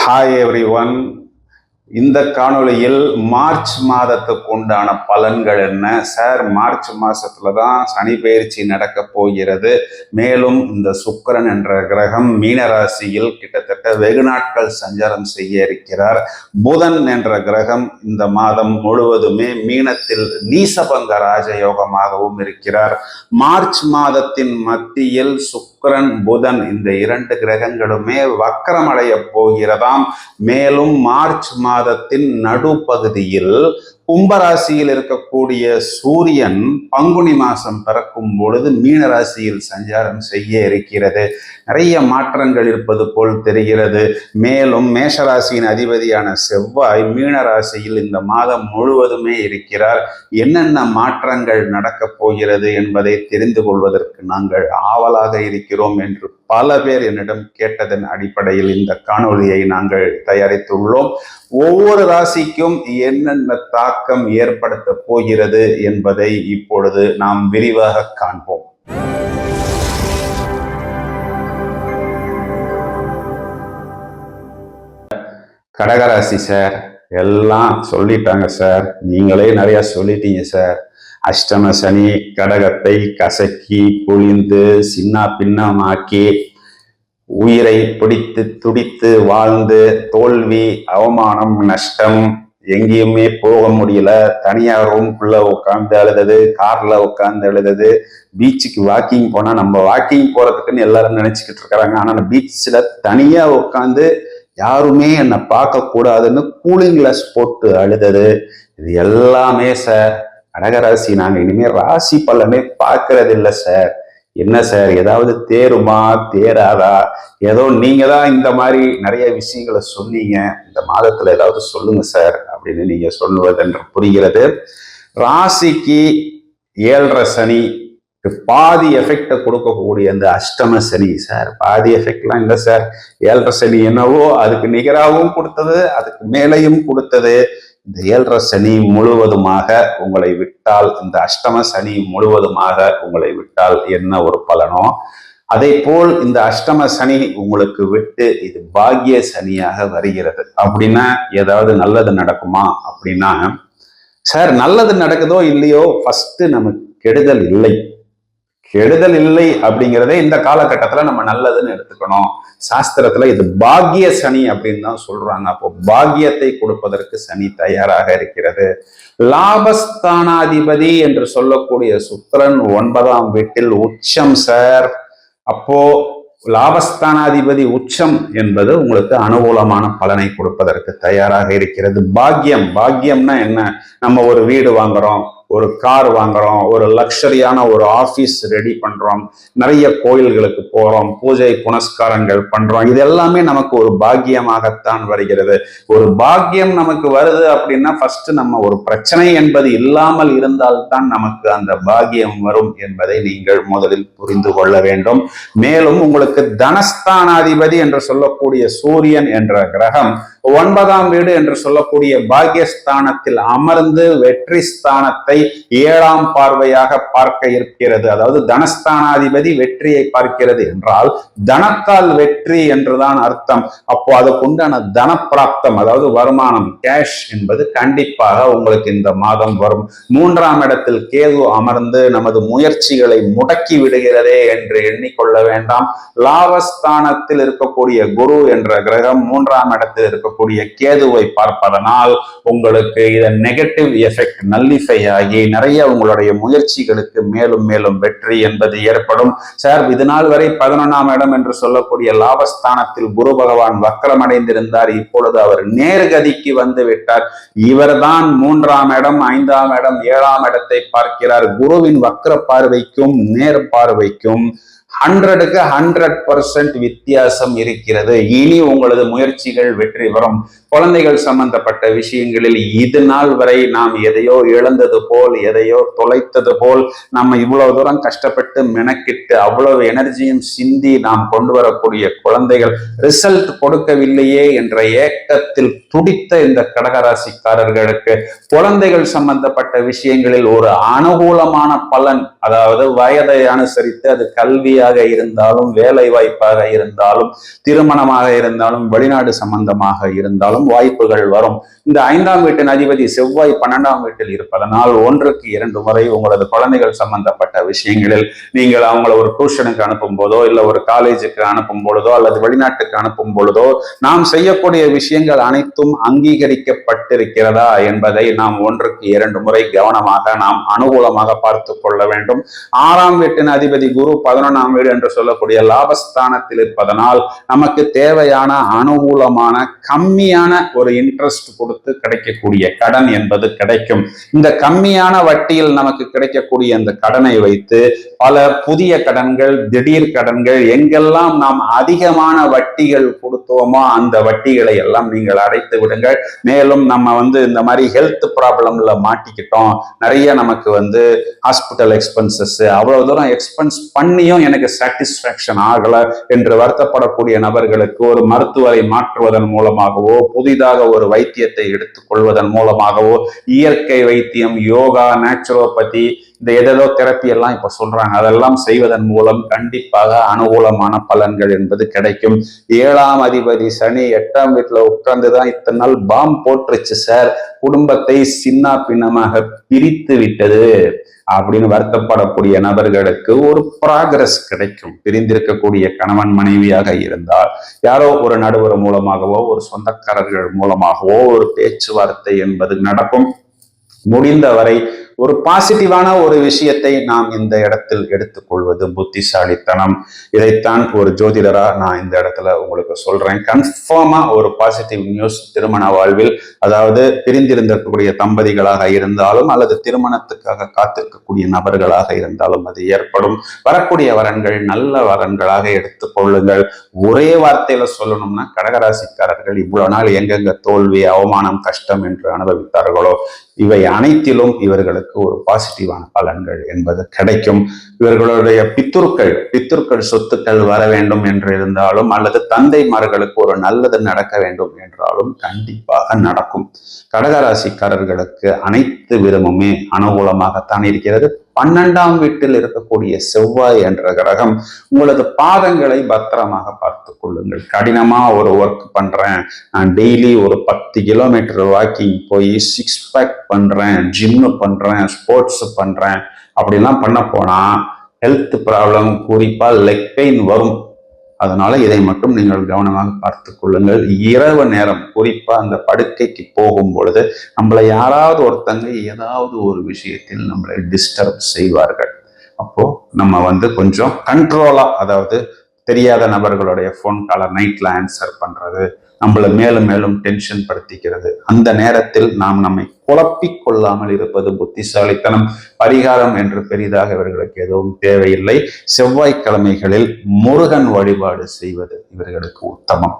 Hi every one. இந்த காணொளியில் March மாதத்துக்கு உண்டான பலன்கள் என்ன சார்? மார்ச் மாசத்துல தான் சனி பயிற்சி நடக்க போகிறது. மேலும் இந்த சுக்கிரன் என்ற கிரகம் மீன ராசியில் கிட்டத்தட்ட வெகு நாட்கள் சஞ்சாரம் செய்ய இருக்கிறார். புதன் என்ற கிரகம் இந்த மாதம் முழுவதுமே மீனத்தில் நீசபங்க ராஜயோகமாகவும் இருக்கிறார். மார்ச் மாதத்தின் மத்தியில் சுக்கிரன் புதன் இந்த இரண்டு கிரகங்களுமே வக்கரமடைய போகிறதாம். மேலும் மார்ச் மாதத்தின் நடுப்பகுதியில் கும்பராசியில் இருக்கக்கூடிய சூரியன் பங்குனி மாசம் பிறக்கும் பொழுது மீன ராசியில் சஞ்சாரம் செய்ய இருக்கிறது. நிறைய மாற்றங்கள் இருப்பது போல் தெரிகிறது. மேலும் மேஷராசியின் அதிபதியான செவ்வாய் மீன ராசியில் இந்த மாதம் முழுவதுமே இருக்கிறார். என்னென்ன மாற்றங்கள் நடக்கப் போகிறது என்பதை தெரிந்து கொள்வதற்கு நாங்கள் ஆவலாக இருக்கிறோம் என்று பல பேர் என்னிடம் கேட்டதன் அடிப்படையில் இந்த காணொளியை நாங்கள் தயாரித்துள்ளோம். ஒவ்வொரு ராசிக்கும் என்னென்ன தாக்கம் ஏற்படுத்த போகிறது என்பதை இப்பொழுது நாம் விரிவாக காண்போம். கடகராசி சார், எல்லாம் சொல்லிட்டாங்க சார், நீங்களே நிறைய சொல்லிட்டீங்க சார். அஷ்டம சனி கடகத்தை கசக்கி பொழிந்து சின்ன பின்னமாக்கி உயிரை பிடித்து துடித்து வாழ்ந்து தோல்வி, அவமானம், நஷ்டம், எங்கேயுமே போக முடியல, தனியா ரூம்குள்ள உட்காந்து அழுதது, கார்ல உட்காந்து அழுதது, பீச்சுக்கு வாக்கிங் போனா நம்ம வாக்கிங் போறதுக்குன்னு எல்லாரும் நினைச்சுக்கிட்டு இருக்கிறாங்க. ஆனா பீச்ல தனியா உட்காந்து யாருமே என்னை பார்க்க கூடாதுன்னு கூலிங் கிளாஸ் போட்டு அழுதது, இது எல்லாமே சார் கடகராசி நாங்க இனிமே ராசி பலனே பார்க்கறது இல்லை சார். என்ன சார், ஏதாவது தேருமா தேராதா? ஏதோ நீங்க தான் இந்த மாதிரி நிறைய விஷயங்களை சொன்னீங்க, இந்த மாதத்துல ஏதாவது சொல்லுங்க சார் அப்படின்னு நீங்க சொல்லுவது என்று புரிகிறது. ராசிக்கு 7.5 சனி பாதி எஃபெக்டை கொடுக்கக்கூடிய அந்த அஷ்டம சனி சார், பாதி எஃபெக்ட்லாம் இல்லை சார். 7.5 சனி என்னவோ அதுக்கு நிகராகவும் கொடுத்தது, அதுக்கு மேலையும் கொடுத்தது. இந்த 7.5 சனி முழுவதுமாக உங்களை விட்டால், இந்த அஷ்டம சனி முழுவதுமாக உங்களை விட்டால் என்ன ஒரு பலனோ, அதே போல் இந்த அஷ்டம சனி உங்களுக்கு விட்டு இது பாக்கிய சனியாக வருகிறது. அப்படின்னா ஏதாவது நல்லது நடக்குமா அப்படின்னா, சார் நல்லது நடக்குதோ இல்லையோ, ஃபர்ஸ்ட் நமக்கு கெடுதல் இல்லை. கெடுதல் இல்லை அப்படிங்கிறதே இந்த காலகட்டத்துல நம்ம நல்லதுன்னு எடுத்துக்கணும். சாஸ்திரத்துல இது பாக்கிய சனி அப்படின்னு தான் சொல்றாங்க. அப்போ பாக்கியத்தை கொடுப்பதற்கு சனி தயாராக இருக்கிறது. லாபஸ்தானாதிபதி என்று சொல்லக்கூடிய சுக்கிரன் 9ஆம் வீட்டில் உச்சம் சார். அப்போ லாபஸ்தானாதிபதி உச்சம் என்பது உங்களுக்கு அனுகூலமான பலனை கொடுப்பதற்கு தயாராக இருக்கிறது. பாக்கியம்னா என்ன? நம்ம ஒரு வீடு வாங்குறோம், ஒரு கார் வாங்குறோம், ஒரு லக்ஸரியான ஒரு ஆபீஸ் ரெடி பண்றோம், நிறைய கோயில்களுக்கு போறோம், பூஜை புனஸ்காரங்கள் பண்றோம். இது எல்லாமே நமக்கு ஒரு பாக்கியமாகத்தான் வருகிறது. ஒரு பாக்கியம் நமக்கு வருது அப்படின்னா ஃபர்ஸ்ட் நம்ம ஒரு பிரச்சனை என்பது இல்லாமல் இருந்தால்தான் நமக்கு அந்த பாக்கியம் வரும் என்பதை நீங்கள் முதலில் புரிந்து கொள்ள வேண்டும். மேலும் உங்களுக்கு தனஸ்தானாதிபதி என்று சொல்லக்கூடிய சூரியன் என்ற கிரகம் 9ஆம் வீடு என்று சொல்லக்கூடிய பாக்கியஸ்தானத்தில் அமர்ந்து வெற்றி ஸ்தானத்தை 7ஆம் பார்வையாக பார்க்க இருக்கிறது. அதாவது தனஸ்தானாதிபதி வெற்றியை பார்க்கிறது என்றால் தனத்தால் வெற்றி என்றுதான் அர்த்தம். அப்போ அதுக்குண்டான தனப்பிராப்தம், அதாவது வருமானம், கேஷ் என்பது கண்டிப்பாக உங்களுக்கு இந்த மாதம் வரும். 3ஆம் இடத்தில் கேது அமர்ந்து நமது முயற்சிகளை முடக்கி விடுகிறதே என்று எண்ணிக்கொள்ள வேண்டாம். லாபஸ்தானத்தில் இருக்கக்கூடிய குரு என்ற கிரகம் 3ஆம் இடத்தில் இருக்கக்கூடிய கேதுவை பார்ப்பதனால் உங்களுக்கு இதன் நெகட்டிவ் எஃபெக்ட் நல்லிஃபை ஆகி நிறைய உங்களுடைய முயற்சிகளுக்கு மேலும் மேலும் வெற்றி என்பது ஏற்படும். சார், இது நாள் வரை 11ஆம் இடம் என்று சொல்லக்கூடிய லாபஸ்தானத்தில் குரு பகவான் வக்கரமடைந்திருந்தார். இப்பொழுது அவர் நேர்கதிக்கு வந்து விட்டார். இவர்தான் 3ஆம் இடம், 5ஆம் இடம், 7ஆம் இடத்தை பார்க்கிறார். குருவின் வக்கர பார்வைக்கும் நேர் பார்வைக்கும் 100க்கு 100% வித்தியாசம் இருக்கிறது. இனி உங்களது முயற்சிகள் வெற்றி பெறும். குழந்தைகள் சம்பந்தப்பட்ட விஷயங்களில் இது நாள் வரை நாம் எதையோ இழந்தது போல், எதையோ தொலைத்தது போல், நம்ம இவ்வளவு தூரம் கஷ்டப்பட்டு மெனக்கிட்டு அவ்வளவு எனர்ஜியும் சிந்தி நாம் கொண்டு வரக்கூடிய குழந்தைகள் ரிசல்ட் கொடுக்கவில்லையே என்ற ஏக்கத்தில் துடித்த இந்த கடகராசிக்காரர்களுக்கு குழந்தைகள் சம்பந்தப்பட்ட விஷயங்களில் ஒரு அனுகூலமான பலன், அதாவது வயதை அனுசரித்து அது கல்வியா கல்வியாக இருந்தாலும், வேலை வாய்ப்பாக இருந்தாலும், திருமணமாக இருந்தாலும், வெளிநாடு சம்பந்தமாக இருந்தாலும் வாய்ப்புகள் வரும். இந்த 5ஆம் வீட்டின் அதிபதி செவ்வாய் 12ஆம் வீட்டில் இருப்பதனால் 1க்கு 2 முறை உங்களது குழந்தைகள் சம்பந்தப்பட்ட விஷயங்களில் நீங்கள் அவங்கள ஒரு டியூஷனுக்கு அனுப்பும் போதோ, இல்ல ஒரு காலேஜுக்கு அனுப்பும் பொழுதோ, அல்லது வெளிநாட்டுக்கு அனுப்பும் பொழுதோ நாம் செய்யக்கூடிய விஷயங்கள் அனைத்தும் அங்கீகரிக்கப்பட்டிருக்கிறதா என்பதை நாம் 1க்கு 2 முறை கவனமாக நாம் அனுகூலமாக பார்த்து கொள்ள வேண்டும். 6ஆம் வீட்டின் அதிபதி குரு 11ஆம் வீடு என்று சொல்லக்கூடிய லாபஸ்தானத்தில் இருப்பதனால் நமக்கு தேவையான அனுகூலமான கம்மியான ஒரு இன்ட்ரெஸ்ட் கொடுத்து கிடைக்கக்கூடிய கடன் என்பது கிடைக்கும். இந்த கம்மியான வட்டியில் நமக்கு கிடைக்கக்கூடிய இந்த கடனை வைத்து பல புதிய கடன்கள், திடீர் கடன்கள், எங்கெல்லாம் நாம் அதிகமான வட்டிகள் கொடுத்தோமோ அந்த வட்டிகளை எல்லாம் நீங்கள் அடைத்து விடுங்கள். மேலும் நம்ம இந்த மாதிரி ஹெல்த் ப்ராப்ளம்ல மாட்டிக்கிட்டோம், நிறைய நமக்கு ஹாஸ்பிட்டல் எக்ஸ்பென்சஸ், அவ்வளவு தூரம் எக்ஸ்பென்ஸ் பண்ணியும் எனக்கு சாட்டிஸ்பாக்சன் ஆகல என்று வருத்தப்படக்கூடிய நபர்களுக்கு ஒரு மருத்துவரை மாற்றுவதன் மூலமாகவோ, புதிதாக ஒரு வைத்தியத்தை எடுத்துக் கொள்வதன் மூலமாகவோ, இயற்கை வைத்தியம், யோகா, நேச்சுரோபதி, இந்த ஏதேதோ தெரப்பி எல்லாம் இப்ப சொல்றாங்க, அதெல்லாம் செய்வதன் மூலம் கண்டிப்பாக அனுகூலமான பலன்கள் என்பது கிடைக்கும். 7ஆம் அதிபதி சனி 8ஆம் வீட்டுல உட்கார்ந்துதான் இத்தனை நாள் பாம் போட்டுருச்சு சார், குடும்பத்தை சின்ன பின்னமாக பிரித்து விட்டது அப்படின்னு வருத்தப்படக்கூடிய நபர்களுக்கு ஒரு ப்ராக்ரஸ் கிடைக்கும். பிரிந்திருக்கக்கூடிய கணவன் மனைவியாக இருந்தால் யாரோ ஒரு நடுவர் மூலமாகவோ, ஒரு சொந்தக்காரர்கள் மூலமாகவோ ஒரு பேச்சுவார்த்தை என்பது நடக்கும். முடிந்தவரை ஒரு பாசிட்டிவான ஒரு விஷயத்தை நாம் இந்த இடத்தில் எடுத்துக்கொள்வது புத்திசாலித்தனம். இதைத்தான் ஒரு ஜோதிடரா நான் இந்த இடத்துல உங்களுக்கு சொல்றேன். கன்ஃபார்மா ஒரு பாசிட்டிவ் நியூஸ் திருமண வாழ்வில், அதாவது பிரிந்திருந்திருக்கக்கூடிய தம்பதிகளாக இருந்தாலும் அல்லது திருமணத்துக்காக காத்திருக்கக்கூடிய நபர்களாக இருந்தாலும் அது ஏற்படும். வரக்கூடிய வரன்கள் நல்ல வரன்களாக எடுத்துக்கொள்ளுங்கள். ஒரே வார்த்தையில சொல்லணும்னா, கடகராசிக்காரர்கள் இவ்வளவு நாள் எங்கெங்க தோல்வி, அவமானம், கஷ்டம் என்று அனுபவித்தார்களோ இவை அனைத்திலும் இவர்களுக்கு ஒரு பாசிட்டிவான பலன்கள் என்பது கிடைக்கும். இவர்களுடைய பித்துருக்கள் சொத்துக்கள் வர வேண்டும் என்று இருந்தாலும், அல்லது தந்தைமார்களுக்கு ஒரு நல்லது நடக்க வேண்டும் என்றாலும் கண்டிப்பாக நடக்கும். கடகராசிக்காரர்களுக்கு அனைத்து விதமுமே அனுகூலமாகத்தான் இருக்கிறது. 12ஆம் வீட்டில் இருக்கக்கூடிய செவ்வாய் என்ற கிரகம் உங்களது பாதங்களை பத்திரமாக பார்த்துக் கொள்ளுங்கள். கடினமா ஒரு ஒர்க் பண்றேன், நான் டெய்லி ஒரு 10 கிலோமீட்டர் வாக்கிங் போய் 6 பேக் பண்றேன், ஜிம்மு பண்றேன், ஸ்போர்ட்ஸ் பண்றேன், அப்படிலாம் பண்ண போனா ஹெல்த் ப்ராப்ளம், குறிப்பா லெக் பெயின் வரும். அதனால இதை மட்டும் நீங்கள் கவனமாக பார்த்துக் கொள்ளுங்கள். இரவு நேரம், குறிப்பா அந்த படுக்கைக்கு போகும் பொழுது நம்மளை யாராவது ஒருத்தங்க ஏதாவது ஒரு விஷயத்தில் நம்மளை டிஸ்டர்ப் செய்வார்கள். அப்போ நம்ம கொஞ்சம் கண்ட்ரோலா, அதாவது தெரியாத நபர்களுடைய போன் காலை நைட்ல ஆன்சர் பண்றது, நம்மளை மேலும் மேலும் டென்ஷன் படுத்திக்கிறது. அந்த நேரத்தில் நாம் நம்மை குழப்பிக் கொள்ளாமல் இருப்பது புத்திசாலித்தனம். பரிகாரம் என்று பெரிதாக இவர்களுக்கு எதுவும் தேவையில்லை. செவ்வாய்க்கிழமைகளில் முருகன் வழிபாடு செய்வது இவர்களுக்கு உத்தமம்.